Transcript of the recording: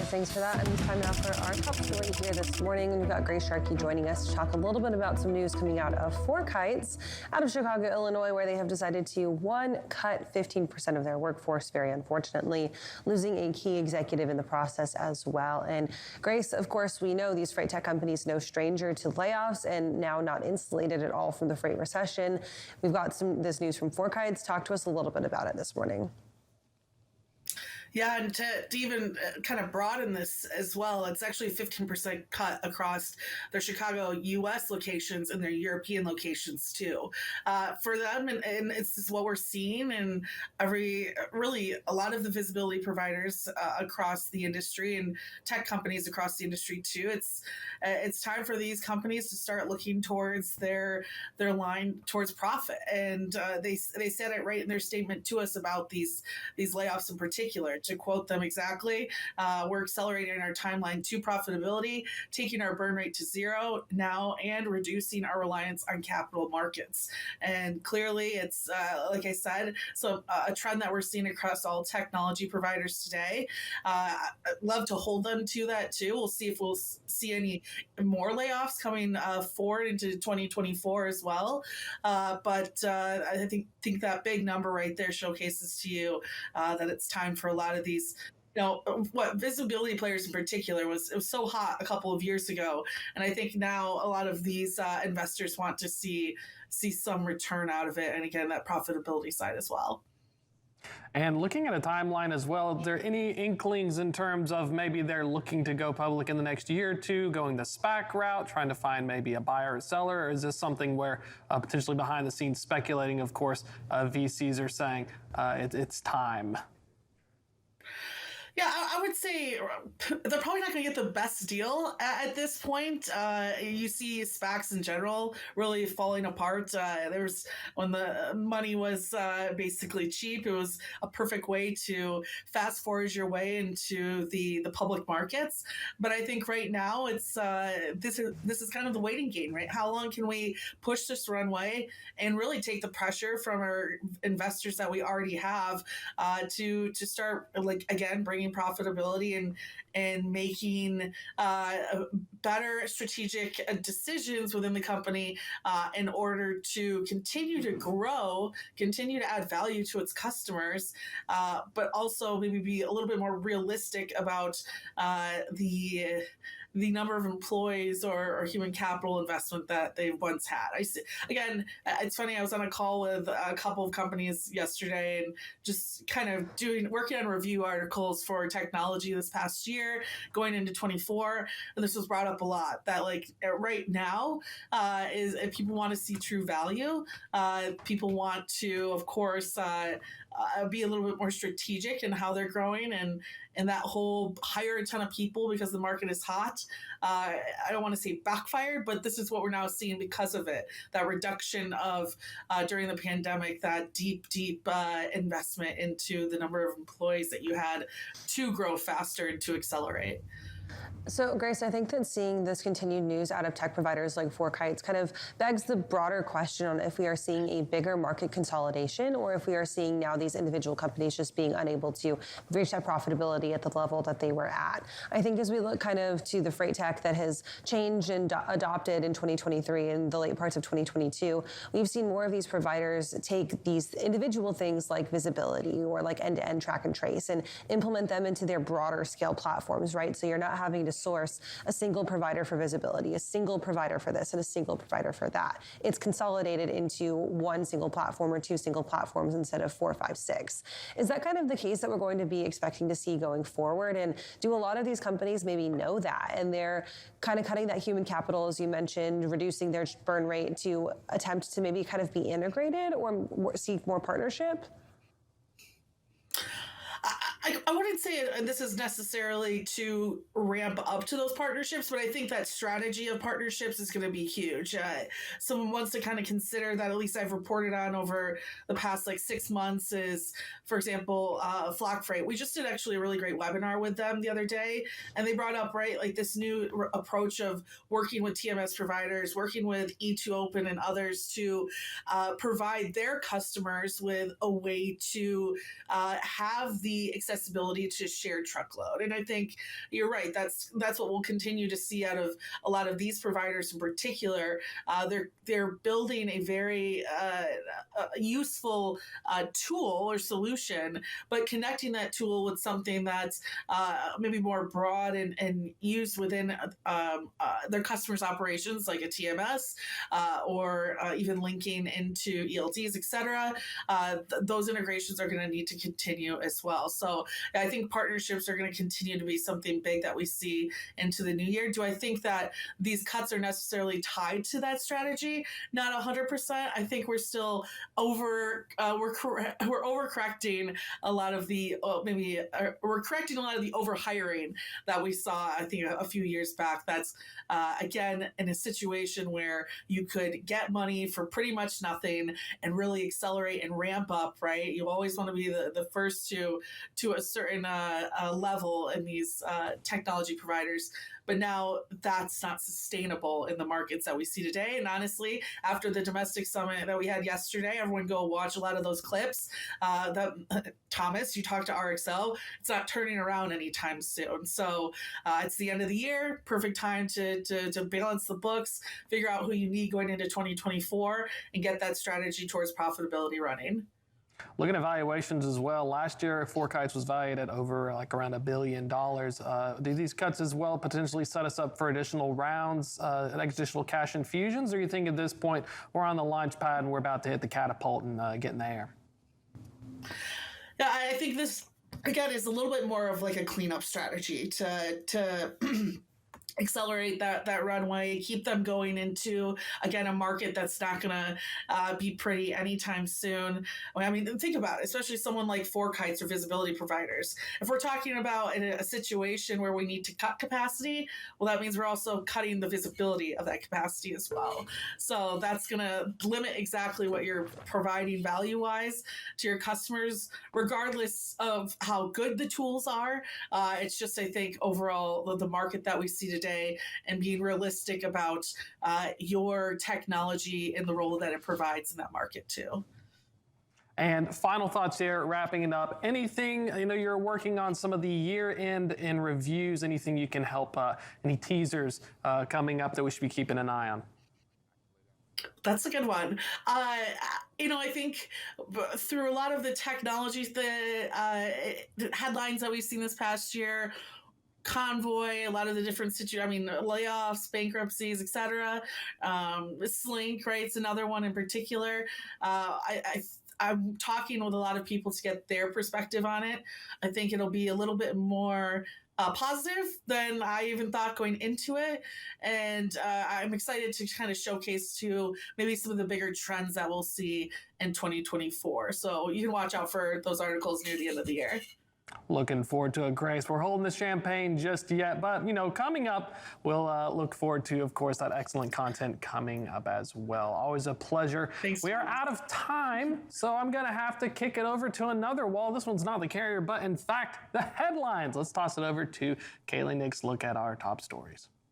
thanks for that. And time now for our top story here this morning. We've got Grace Sharkey joining us to talk a little bit about some news coming out of FourKites out of Chicago, Illinois, where they have decided to, cut 15% of their workforce, very unfortunately, losing a key executive in the process as well. And Grace, of course, we know these freight tech companies no stranger to layoffs and now not insulated at all from the freight recession. We've got this news from FourKites. Talk to us a little bit about it this morning. Yeah, and to even kind of broaden this as well, it's actually a 15% cut across their Chicago U.S. locations and their European locations too. For them, and this is what we're seeing in really a lot of the visibility providers across the industry and tech companies across the industry too. It's time for these companies to start looking towards their line towards profit, and they said it right in their statement to us about these layoffs in particular. To quote them exactly, we're accelerating our timeline to profitability, taking our burn rate to zero now, and reducing our reliance on capital markets. And clearly, it's like I said, so a trend that we're seeing across all technology providers today. I'd love to hold them to that too. We'll see if we'll see any more layoffs coming forward into 2024 as well. But I think that big number right there showcases to you that it's time for a lot of these, what visibility players in particular it was so hot a couple of years ago. And I think now a lot of these investors want to see some return out of it. And again, that profitability side as well. And looking at a timeline as well, are there any inklings in terms of maybe they're looking to go public in the next year or two, going the SPAC route, trying to find maybe a buyer or seller? Or is this something where potentially behind the scenes speculating, of course, VCs are saying it's time? Yeah, I would say they're probably not going to get the best deal at this point. You see SPACs in general really falling apart. When the money was basically cheap, it was a perfect way to fast forward your way into the public markets. But I think right now it's this is kind of the waiting game, right? How long can we push this runway and really take the pressure from our investors that we already have to start, like, again, bringing profitability and making better strategic decisions within the company in order to continue to grow, continue to add value to its customers, but also maybe be a little bit more realistic about the number of employees or human capital investment that they once had. Again, it's funny, I was on a call with a couple of companies yesterday and just kind of working on review articles for technology this past year, going into 24. And this was brought up a lot that, like, right now is if people want to see true value, people want to, of course, be a little bit more strategic in how they're growing and that whole hire a ton of people because the market is hot. I don't want to say backfired, but this is what we're now seeing because of it. That reduction of during the pandemic, that deep investment into the number of employees that you had to grow faster and to accelerate. So, Grace, I think that seeing this continued news out of tech providers like FourKites kind of begs the broader question on if we are seeing a bigger market consolidation or if we are seeing now these individual companies just being unable to reach that profitability at the level that they were at. I think as we look kind of to the freight tech that has changed and adopted in 2023 and the late parts of 2022, we've seen more of these providers take these individual things like visibility or like end-to-end track and trace and implement them into their broader scale platforms, right? So you're not having to source a single provider for visibility, a single provider for this, and a single provider for that. It's consolidated into one single platform or two single platforms instead of 4, 5, 6. Is that kind of the case that we're going to be expecting to see going forward? And do a lot of these companies maybe know that and they're kind of cutting that human capital, as you mentioned, reducing their burn rate to attempt to maybe kind of be integrated or seek more partnership? I wouldn't say this is necessarily to ramp up to those partnerships, but I think that strategy of partnerships is going to be huge. Someone wants to kind of consider that, at least I've reported on over the past 6 months, is, for example, Flock Freight. We just did actually a really great webinar with them the other day, and they brought up, this new approach of working with TMS providers, working with E2Open and others to provide their customers with a way to have the accessibility accessibility to shared truckload. And I think you're right. That's what we'll continue to see out of a lot of these providers in particular. They're building a very useful tool or solution, but connecting that tool with something that's maybe more broad and used within their customers' operations, like a TMS, or even linking into ELDs, et cetera. Those integrations are going to need to continue as well. So I think partnerships are going to continue to be something big that we see into the new year. Do I think that these cuts are necessarily tied to that strategy? Not 100%. I think we're still we're overcorrecting a lot of the we're correcting a lot of the overhiring that we saw, I think, a few years back. That's again in a situation where you could get money for pretty much nothing and really accelerate and ramp up, right? You always want to be the first to a certain level in these technology providers. But now that's not sustainable in the markets that we see today. And honestly, after the domestic summit that we had yesterday, everyone go watch a lot of those clips. Thomas, you talked to RXO. It's not turning around anytime soon. So it's the end of the year, perfect time to balance the books, figure out who you need going into 2024, and get that strategy towards profitability running. Looking at valuations as well, last year FourKites was valued at over around $1 billion. Do these cuts as well potentially set us up for additional rounds, additional cash infusions, or you think at this point we're on the launch pad and we're about to hit the catapult and get in the air? Yeah, I think this again is a little bit more of like a cleanup strategy to accelerate that runway, keep them going into, again, a market that's not going to be pretty anytime soon. I mean, think about it, especially someone like FourKites or visibility providers. If we're talking about in a situation where we need to cut capacity, well, that means we're also cutting the visibility of that capacity as well. So that's going to limit exactly what you're providing value-wise to your customers, regardless of how good the tools are. It's just, I think, overall, the market that we see today, and being realistic about your technology and the role that it provides in that market too. And final thoughts here, wrapping it up. Anything, you're working on some of the year-end and reviews, anything you can help, any teasers coming up that we should be keeping an eye on? That's a good one. I think through a lot of the technologies, the headlines that we've seen this past year, Convoy, a lot of the different layoffs, bankruptcies, etc. Slink, right? It's another one in particular. I'm talking with a lot of people to get their perspective on it. I think it'll be a little bit more positive than I even thought going into it. And I'm excited to kind of showcase to maybe some of the bigger trends that we'll see in 2024. So you can watch out for those articles near the end of the year. Looking forward to it, Grace. We're holding the champagne just yet, but coming up, we'll look forward to, of course, that excellent content coming up as well. Always a pleasure. Thanks. We are out of time, so I'm gonna have to kick it over to another wall. This one's not the carrier, but in fact, the headlines. Let's toss it over to Kaylee Nick's look at our top stories.